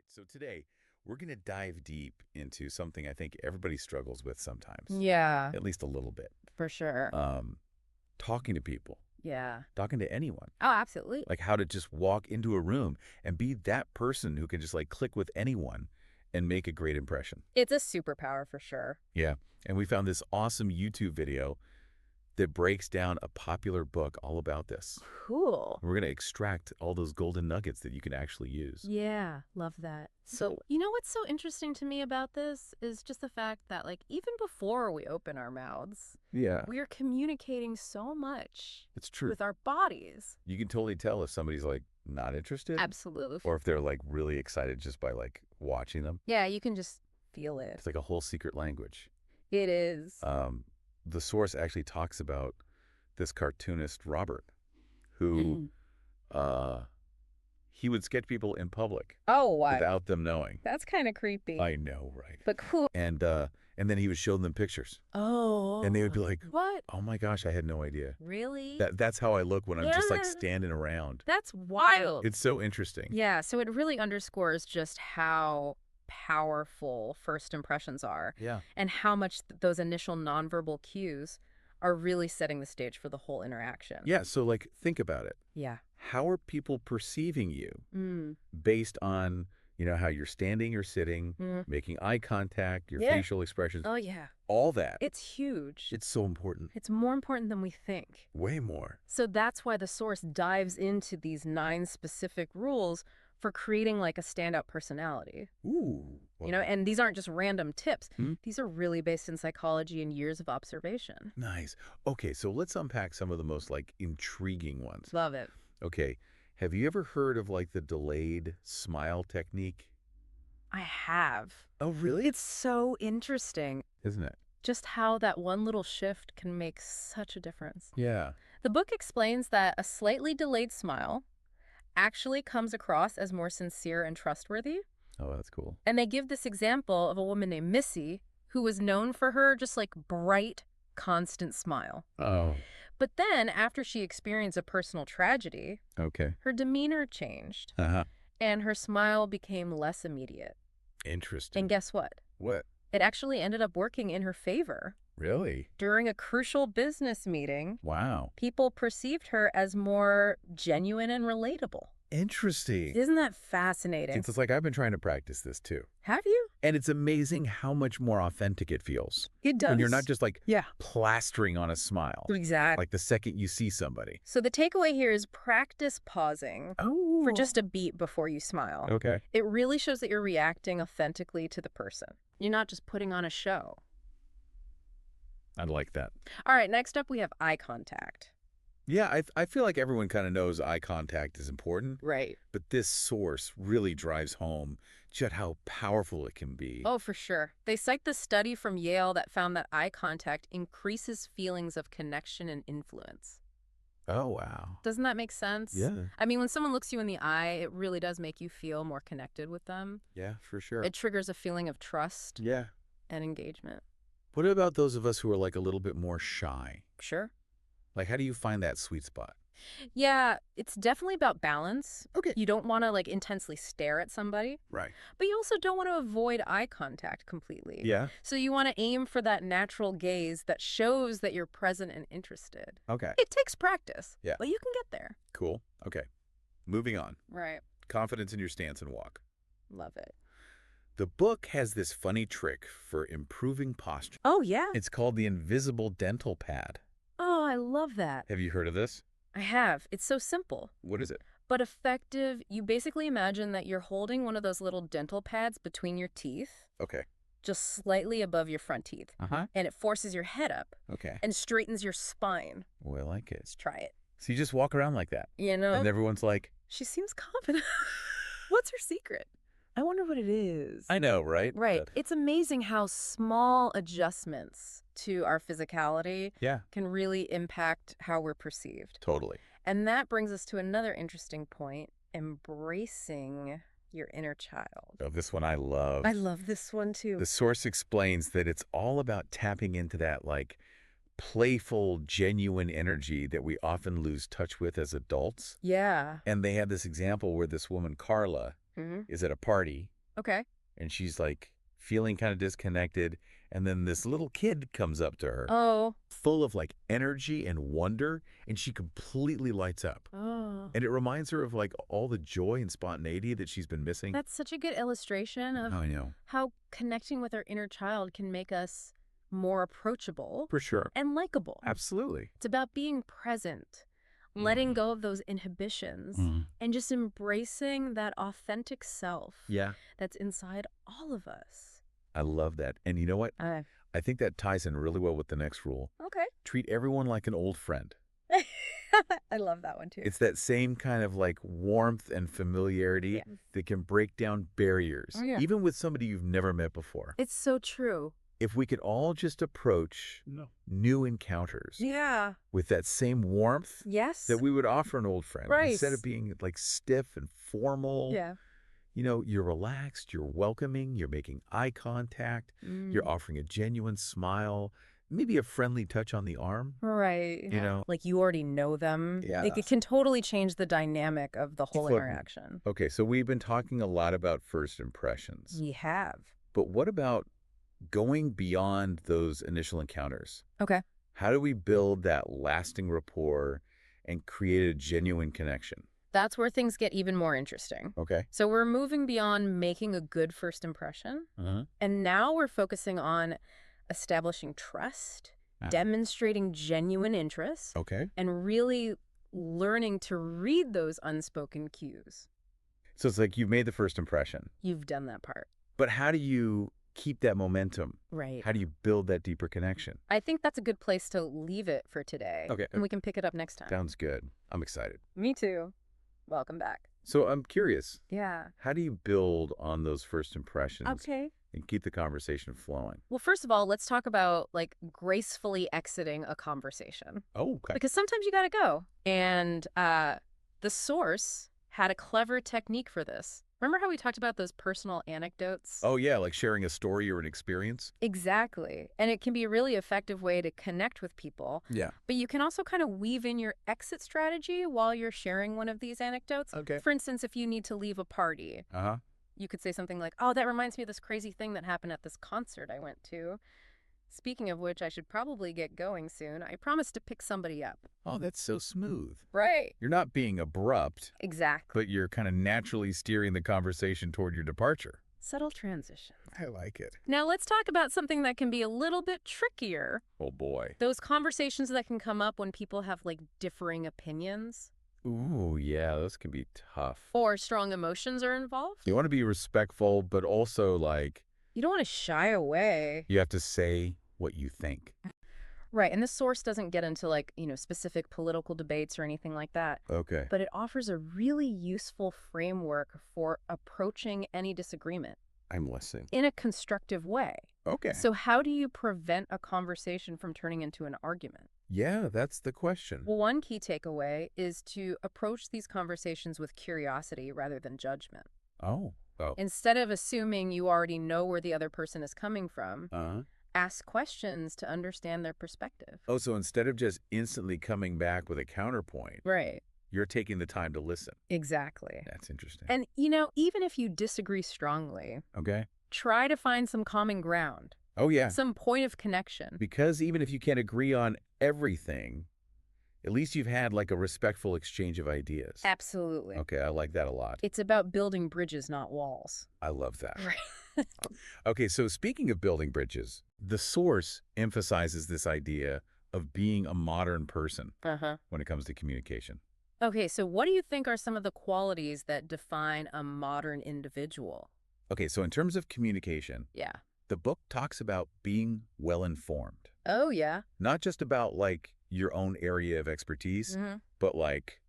So today, we're going to dive deep into something I think everybody struggles with sometimes, Yeah, at least a little bit. for sure. Um, Talking to people, Yeah. talking to anyone, Oh, absolutely. like how to just walk into a room and be that person who can just like click with anyone and make a great impression. It's a superpower for sure. Yeah. And we found this awesome YouTube video that breaks down a popular book all about this. Cool. We're going to extract all those golden nuggets that you can actually use. Yeah, love that. So, what's so interesting to me about this is just the fact that, like, even before we open our mouths, Yeah, we are communicating so much it's true. with our bodies. You can totally tell if somebody's like not interested Absolutely. or if they're like really excited just by like watching them. Yeah, you can just feel it. It's like a whole secret language. It is. The source actually talks about this cartoonist, Robert, who he would sketch people in public Oh, wow. without them knowing. That's kind of creepy. I know, right? But cool. And then he would show them pictures. Oh. And they would be like, What? oh my gosh, I had no idea. Really? That's how I look when I'm just like Yeah. standing around. That's wild. It's so interesting. Yeah, so it really underscores just how powerful first impressions are Yeah. and how much those initial nonverbal cues are really setting the stage for the whole interaction. Yeah, so like think about it. Yeah. How are people perceiving you Mm. based on, how you're standing or sitting, Mm. making eye contact, your Yeah. facial expressions, Oh, yeah. all that. It's huge. It's so important. It's more important than we think. Way more. So that's why the source dives into these 9 specific rules for creating like a standout personality. Ooh. And these aren't just random tips. Hmm? These are really based in psychology and years of observation. Nice. Okay, so let's unpack some of the most like intriguing ones. Love it. Okay. Have you ever heard of like the delayed smile technique? I have. Oh, really? It's so interesting Isn't it? just how that one little shift can make such a difference. Yeah. The book explains that a slightly delayed smile actually comes across as more sincere and trustworthy. Oh, that's cool. And they give this example of a woman named Missy, who was known for her just like bright, constant smile. Oh, But then, after she experienced a personal tragedy, okay. her demeanor changed Uh-huh. and her smile became less immediate. Interesting. And guess what? What? It actually ended up working in her favor. Really? During a crucial business meeting, Wow. people perceived her as more genuine and relatable. Interesting. Isn't that fascinating? It's like I've been trying to practice this too. Have you? And it's amazing how much more authentic it feels. It does. When you're not just like Yeah. plastering on a smile. Exactly. Like the second you see somebody. So the takeaway here is practice pausing Oh. for just a beat before you smile. Okay. It really shows that you're reacting authentically to the person. You're not just putting on a show. I like that. All right, next up we have eye contact. Yeah, I feel like everyone kind of knows eye contact is important, Right. but this source really drives home just how powerful it can be. Oh, for sure. They cite the study from Yale that found that eye contact increases feelings of connection and influence. Oh, wow. Doesn't that make sense? Yeah. I mean, when someone looks you in the eye, it really does make you feel more connected with them. Yeah, for sure. It triggers a feeling of trust Yeah. and engagement. What about those of us who are like a little bit more shy? Sure. Like, how do you find that sweet spot? Yeah, it's definitely about balance. Okay. You don't want to like intensely stare at somebody, Right. but you also don't want to avoid eye contact completely. Yeah. So you want to aim for that natural gaze that shows that you're present and interested. Okay. It takes practice. Yeah. But you can get there. Cool. Okay. Moving on. Right. Confidence in your stance and walk. Love it. The book has this funny trick for improving posture. Oh, yeah? It's called the invisible dental pad. Oh, I love that. Have you heard of this? I have. It's so simple, What is it? but effective. You basically imagine that you're holding one of those little dental pads between your teeth, Okay. just slightly above your front teeth, Uh-huh. and it forces your head up Okay. and straightens your spine. Well, I like it. Let's try it. So you just walk around like that. You know? And everyone's like, She seems confident. What's her secret? I wonder what it is. I know, right? Right. But- It's amazing how small adjustments to our physicality yeah, can really impact how we're perceived. totally. And that brings us to another interesting point, embracing your inner child. Oh, this one I love. I love this one too. The source explains that it's all about tapping into that like playful, genuine energy that we often lose touch with as adults. Yeah. And they have this example where this woman, Carla, Hmm. is at a party Okay. and she's like feeling kind of disconnected. And then this little kid comes up to her, Oh. full of like energy and wonder, and she completely lights up. Oh. And it reminds her of like all the joy and spontaneity that she's been missing. That's such a good illustration of Oh, I know. how connecting with our inner child can make us more approachable For sure. and likable. Absolutely. It's about being present, letting go of those inhibitions, and just embracing that authentic self Yeah. that's inside all of us. I love that. And you know what? Okay. I think that ties in really well with the next rule. Okay. Treat everyone like an old friend. I love that one too. It's that same kind of like warmth and familiarity Yes. that can break down barriers, Oh, yeah. even with somebody you've never met before. It's so true. If we could all just approach new encounters Yeah. with that same warmth Yes. that we would offer an old friend, Right. instead of being like stiff and formal, Yeah. you know, you're relaxed, you're welcoming, you're making eye contact, you're offering a genuine smile, maybe a friendly touch on the arm, Right. you know? Like you already know them. Yeah. Like it can totally change the dynamic of the whole Totally. interaction. Okay, so we've been talking a lot about first impressions, We have. but what about going beyond those initial encounters? Okay. How do we build that lasting rapport and create a genuine connection? That's where things get even more interesting. Okay. So we're moving beyond making a good first impression, and now we're focusing on establishing trust, Ah. demonstrating genuine interest, Okay. and really learning to read those unspoken cues. So it's like you've made the first impression, You've done that part. but how do you keep that momentum? Right. How do you build that deeper connection? I think that's a good place to leave it for today. Okay. And we can pick it up next time. Sounds good. I'm excited. Me too. Welcome back. So I'm curious, Yeah. how do you build on those first impressions Okay. and keep the conversation flowing? Well, first of all, let's talk about like gracefully exiting a conversation. Oh, okay. Because sometimes you got to go. And the source had a clever technique for this. Remember how we talked about those personal anecdotes? Oh, yeah, like sharing a story or an experience? Exactly. And it can be a really effective way to connect with people. Yeah. But you can also kind of weave in your exit strategy while you're sharing one of these anecdotes. Okay. For instance, if you need to leave a party, Uh-huh. you could say something like, oh, that reminds me of this crazy thing that happened at this concert I went to. Speaking of which, I should probably get going soon. I promised to pick somebody up. Oh, that's so smooth. Right. You're not being abrupt, Exactly. but you're kind of naturally steering the conversation toward your departure. Subtle transition. I like it. Now let's talk about something that can be a little bit trickier. Oh, boy. Those conversations that can come up when people have like differing opinions Ooh, yeah, those can be tough. or strong emotions are involved. You want to be respectful, but also, like, You don't want to shy away. you have to say what you think. Right. And the source doesn't get into like, specific political debates or anything like that. Okay. But it offers a really useful framework for approaching any disagreement I'm listening. in a constructive way. Okay. So how do you prevent a conversation from turning into an argument? Yeah, that's the question. Well, one key takeaway is to approach these conversations with curiosity rather than judgment. Oh. Oh. Instead of assuming you already know where the other person is coming from, Uh-huh. ask questions to understand their perspective. Oh, so instead of just instantly coming back with a counterpoint, Right. you're taking the time to listen. Exactly. That's interesting. And, even if you disagree strongly, Okay. try to find some common ground, Oh, yeah. some point of connection. Because even if you can't agree on everything, at least you've had like a respectful exchange of ideas. Absolutely. Okay, I like that a lot. It's about building bridges, not walls. I love that. Right. Okay, so speaking of building bridges, the source emphasizes this idea of being a modern person Uh-huh. when it comes to communication. Okay, so what do you think are some of the qualities that define a modern individual? Okay, so in terms of communication, Yeah. the book talks about being well-informed. Oh, yeah. Not just about like your own area of expertise, Mm-hmm. but like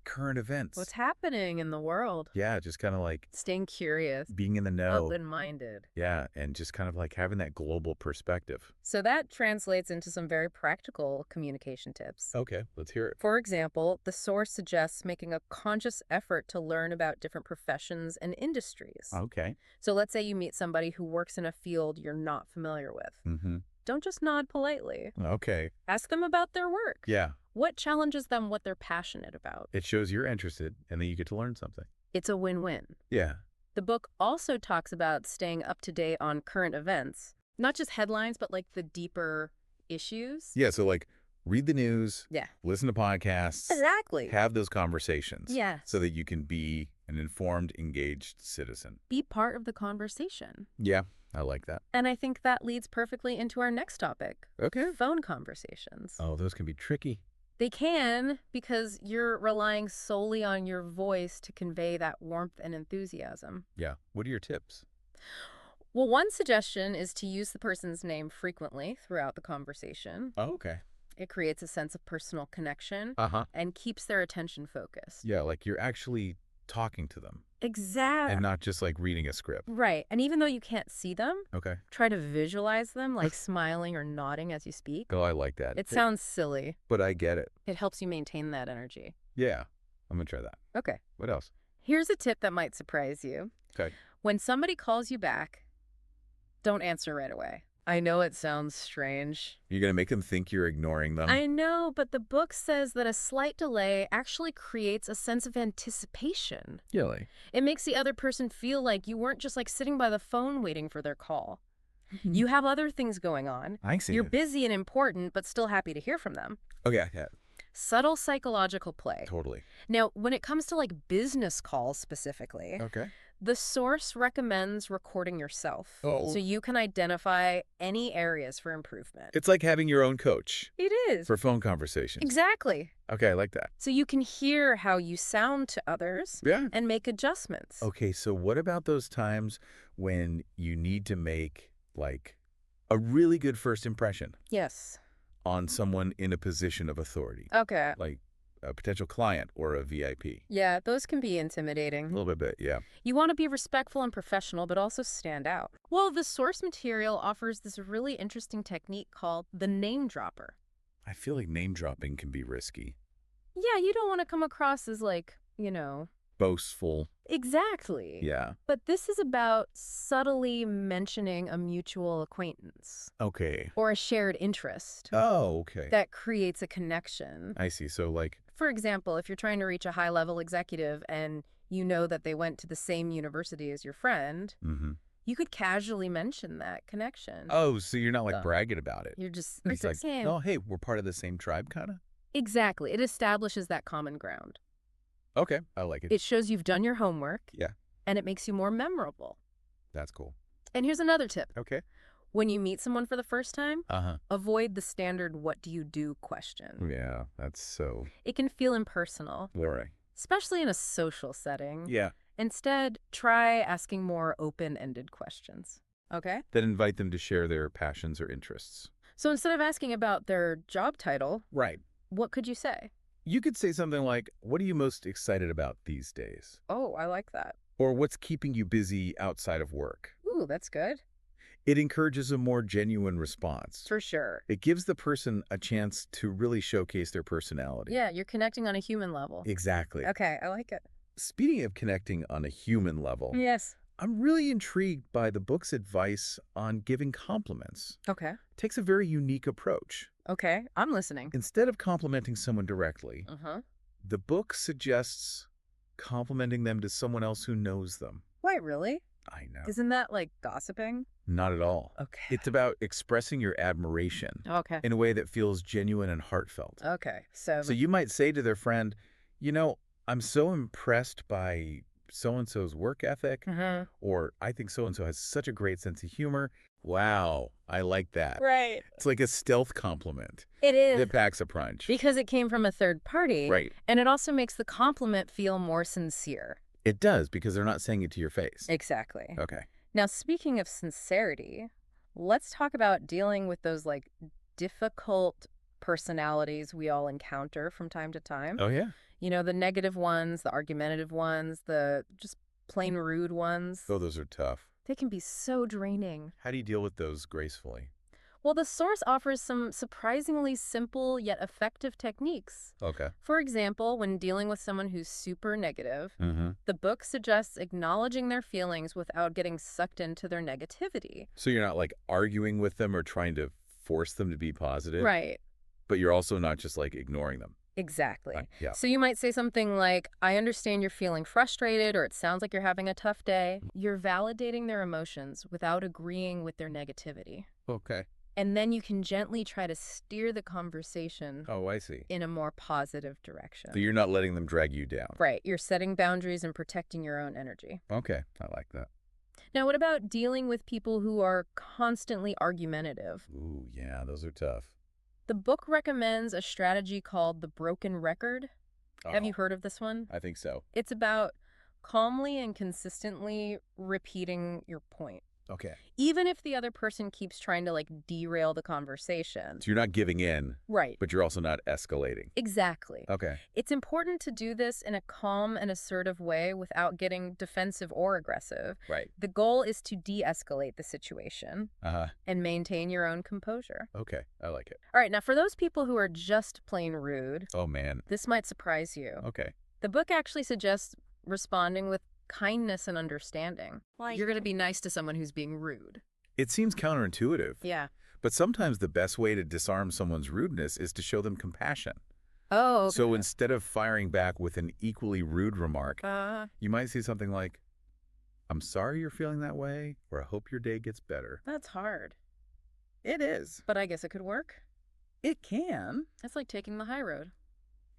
current events. What's happening in the world? Yeah, just kind of like Staying curious, being in the know. open-minded. Yeah, and just kind of like having that global perspective. So that translates into some very practical communication tips. Okay, let's hear it. For example, the source suggests making a conscious effort to learn about different professions and industries. Okay. So let's say you meet somebody who works in a field you're not familiar with. Mm-hmm. Don't just nod politely. Okay. Ask them about their work. Yeah, What challenges them, what they're passionate about. it shows you're interested, and then you get to learn something. It's a win-win. Yeah. The book also talks about staying up to date on current events, not just headlines, but like the deeper issues. Yeah, so like read the news, Yeah. listen to podcasts, Exactly. have those conversations Yes. so that you can be an informed, engaged citizen. Be part of the conversation. Yeah, I like that. And I think that leads perfectly into our next topic. Okay. Phone conversations. Oh, those can be tricky. They can, because you're relying solely on your voice to convey that warmth and enthusiasm. Yeah. What are your tips? Well, one suggestion is to use the person's name frequently throughout the conversation. Oh, okay. It creates a sense of personal connection Uh-huh. and keeps their attention focused. Yeah, like you're actually talking to them Exactly. and not just like reading a script. Right. And even though you can't see them, Okay. try to visualize them like smiling or nodding as you speak. Oh, I like that. It sounds silly. But I get it. It helps you maintain that energy. Yeah. I'm going to try that. Okay. What else? Here's a tip that might surprise you. Okay. When somebody calls you back, don't answer right away. I know it sounds strange. You're going to make them think you're ignoring them? I know, but the book says that a slight delay actually creates a sense of anticipation. Really? It makes the other person feel like you weren't just like sitting by the phone waiting for their call. You have other things going on. I see. You're busy and important, but still happy to hear from them. Okay, yeah, Subtle psychological play. totally. Now, when it comes to like business calls specifically, Okay. the source recommends recording yourself Oh. so you can identify any areas for improvement. It's like having your own coach It is. for phone conversations. Exactly. Okay, I like that. So you can hear how you sound to others Yeah. and make adjustments. Okay, so what about those times when you need to make like a really good first impression Yes. on someone in a position of authority, Okay. like a potential client or a VIP? Yeah, those can be A intimidating. little bit, yeah. You want to be respectful and professional, but also stand out. Well, the source material offers this really interesting technique called the name dropper. I feel like name dropping can be risky, Yeah, you don't want to come across as like, boastful. exactly. Yeah. But this is about subtly mentioning a mutual acquaintance Okay. or a shared interest Oh, okay. that creates a connection. I see. So like, For example, if you're trying to reach a high-level executive and you know that they went to the same university as your friend, you could casually mention that connection. oh, so you're not like Uh, bragging about it. You're just It's like, saying. oh, hey, we're part of the same tribe, kind of? Exactly. It establishes that common ground. Okay, I like it. It shows you've done your homework. Yeah. And it makes you more memorable. That's cool. And here's another tip. Okay. When you meet someone for the first time, Uh-huh. avoid the standard "what do you do" question. Yeah, that's so It can feel impersonal, boring. especially in a social setting. Yeah. Instead, try asking more open-ended questions. Okay? That invite them to share their passions or interests. So instead of asking about their job title, Right. what could you say? You could say something like, what are you most excited about these days? Oh, I like that. Or what's keeping you busy outside of work? Ooh, that's good. It encourages a more genuine response. For sure. It gives the person a chance to really showcase their personality. Yeah, you're connecting on a human level. Exactly. Okay, I like it. Speaking of connecting on a human level, Yes. I'm really intrigued by the book's advice on giving compliments. Okay. It takes a very unique approach. Okay, I'm listening. Instead of complimenting someone directly, Uh-huh. the book suggests complimenting them to someone else who knows them. Wait, really? I know. Isn't that like gossiping? Not at all. Okay. It's about expressing your admiration Okay. in a way that feels genuine and heartfelt. Okay. So So you might say to their friend, I'm so impressed by so-and-so's work ethic, Mhm. or I think so-and-so has such a great sense of humor. Wow, I like that. Right. It's like a stealth compliment It is. that packs a punch. Because it came from a third party. Right. And it also makes the compliment feel more sincere. It does, because they're not saying it to your face. Exactly. Okay. Now, speaking of sincerity, let's talk about dealing with those like difficult personalities we all encounter from time to time. Oh, yeah. The negative ones, the argumentative ones, the just plain rude ones. Oh, those are tough. They can be so draining. How do you deal with those gracefully? Well, the source offers some surprisingly simple yet effective techniques. Okay. For example, when dealing with someone who's super negative, Mm-hmm. the book suggests acknowledging their feelings without getting sucked into their negativity. So you're not like arguing with them or trying to force them to be positive, Right. but you're also not just like ignoring them. Exactly. Yeah. So you might say something like, I understand you're feeling frustrated, or it sounds like you're having a tough day. You're validating their emotions without agreeing with their negativity. Okay. And then you can gently try to steer the conversation Oh, I see. in a more positive direction. So you're not letting them drag you down. Right. You're setting boundaries and protecting your own energy. Okay. I like that. Now, what about dealing with people who are constantly argumentative? Ooh, yeah, those are tough. The book recommends a strategy called the broken record. Have you Oh, heard of this one? I think so. It's about calmly and consistently repeating your point, Okay. even if the other person keeps trying to derail the conversation. So you're not giving in, Right. but you're also not escalating. Exactly. Okay. It's important to do this in a calm and assertive way without getting defensive or aggressive. Right. The goal is to de-escalate the situation Uh-huh. and maintain your own composure. Okay. I like it. All right, now for those people who are just plain rude, Oh, man. this might surprise you. Okay. The book actually suggests responding with kindness and understanding. You're going to be nice to someone who's being rude. It seems counterintuitive, Yeah. but sometimes the best way to disarm someone's rudeness is to show them compassion. Oh, okay. So instead of firing back with an equally rude remark, you might say something like, I'm sorry you're feeling that way, or I hope your day gets better. That's hard. It is. But I guess it could work. It can. That's like taking the high road.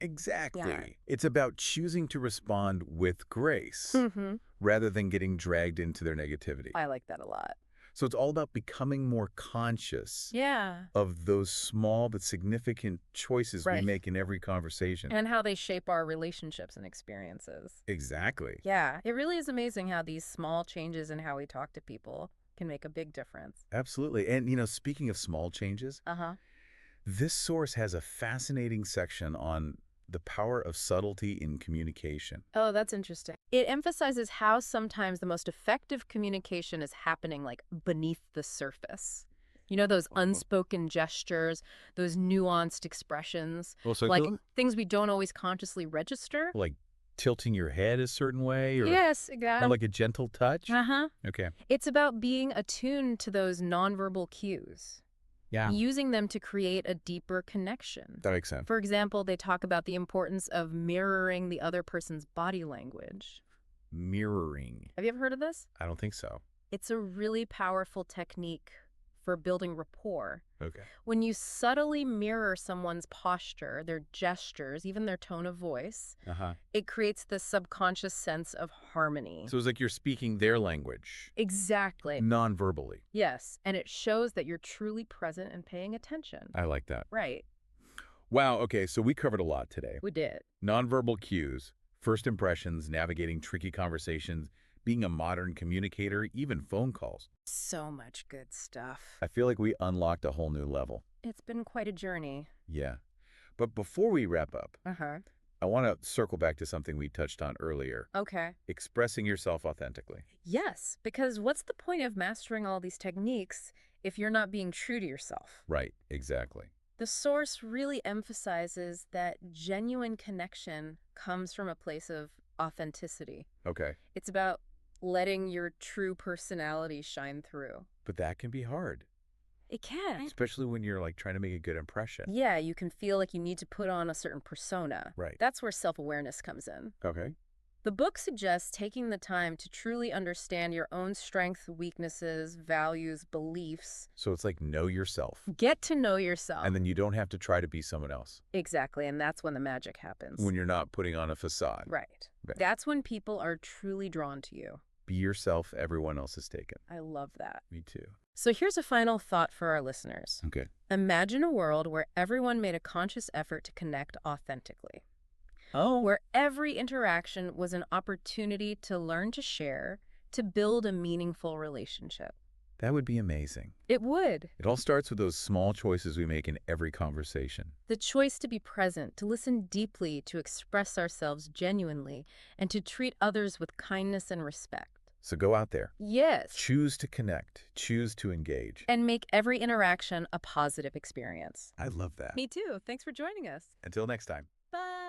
Exactly. Yeah. It's about choosing to respond with grace Mm-hmm. rather than getting dragged into their negativity. I like that a lot. So it's all about becoming more conscious Yeah. of those small but significant choices we Right. make in every conversation. And how they shape our relationships and experiences. Exactly. Yeah. It really is amazing how these small changes in how we talk to people can make a big difference. Absolutely. And, speaking of small changes, Uh-huh. this source has a fascinating section on the power of subtlety in communication. Oh, that's interesting. It emphasizes how sometimes the most effective communication is happening beneath the surface. You know, those unspoken gestures, those nuanced expressions, Well, so things we don't always consciously register. like tilting your head a certain way, or Yes, or exactly. like a gentle touch? Uh-huh. Okay. It's about being attuned to those nonverbal cues, Yeah. using them to create a deeper connection. That makes sense. For example, they talk about the importance of mirroring the other person's body language. Mirroring. Have you ever heard of this? I don't think so. It's a really powerful technique for building rapport. Okay. When you subtly mirror someone's posture, their gestures, even their tone of voice, Uh-huh. it creates this subconscious sense of harmony. So it's like you're speaking their language, Exactly. non-verbally. Yes, and it shows that you're truly present and paying attention. I like that. Right. Wow, okay, so we covered a lot today. We did. Nonverbal cues, first impressions, navigating tricky conversations, being a modern communicator, even phone calls. So much good stuff. I feel like we unlocked a whole new level. It's been quite a journey. Yeah. But before we wrap up, Uh-huh. I want to circle back to something we touched on earlier, Okay. expressing yourself authentically. Yes, because what's the point of mastering all these techniques if you're not being true to yourself? Right, exactly. The source really emphasizes that genuine connection comes from a place of authenticity. Okay. It's about letting your true personality shine through. But that can be hard, It can. especially when you're trying to make a good impression. Yeah, you can feel like you need to put on a certain persona. Right. That's where self-awareness comes in. Okay. The book suggests taking the time to truly understand your own strengths, weaknesses, values, beliefs. So it's like know yourself. Get to know yourself. And then you don't have to try to be someone else Exactly, and that's when the magic happens. when you're not putting on a facade. Right. Right. That's when people are truly drawn to you. Be yourself, everyone else is taken. I love that. Me too. So here's a final thought for our listeners. Okay. Imagine a world where everyone made a conscious effort to connect authentically, Oh. where every interaction was an opportunity to learn to share, to build a meaningful relationship. That would be amazing. It would. It all starts with those small choices we make in every conversation. The choice to be present, to listen deeply, to express ourselves genuinely, and to treat others with kindness and respect. So go out there. Yes. Choose to connect. Choose to engage. And make every interaction a positive experience. I love that. Me too. Thanks for joining us. Until next time. Bye.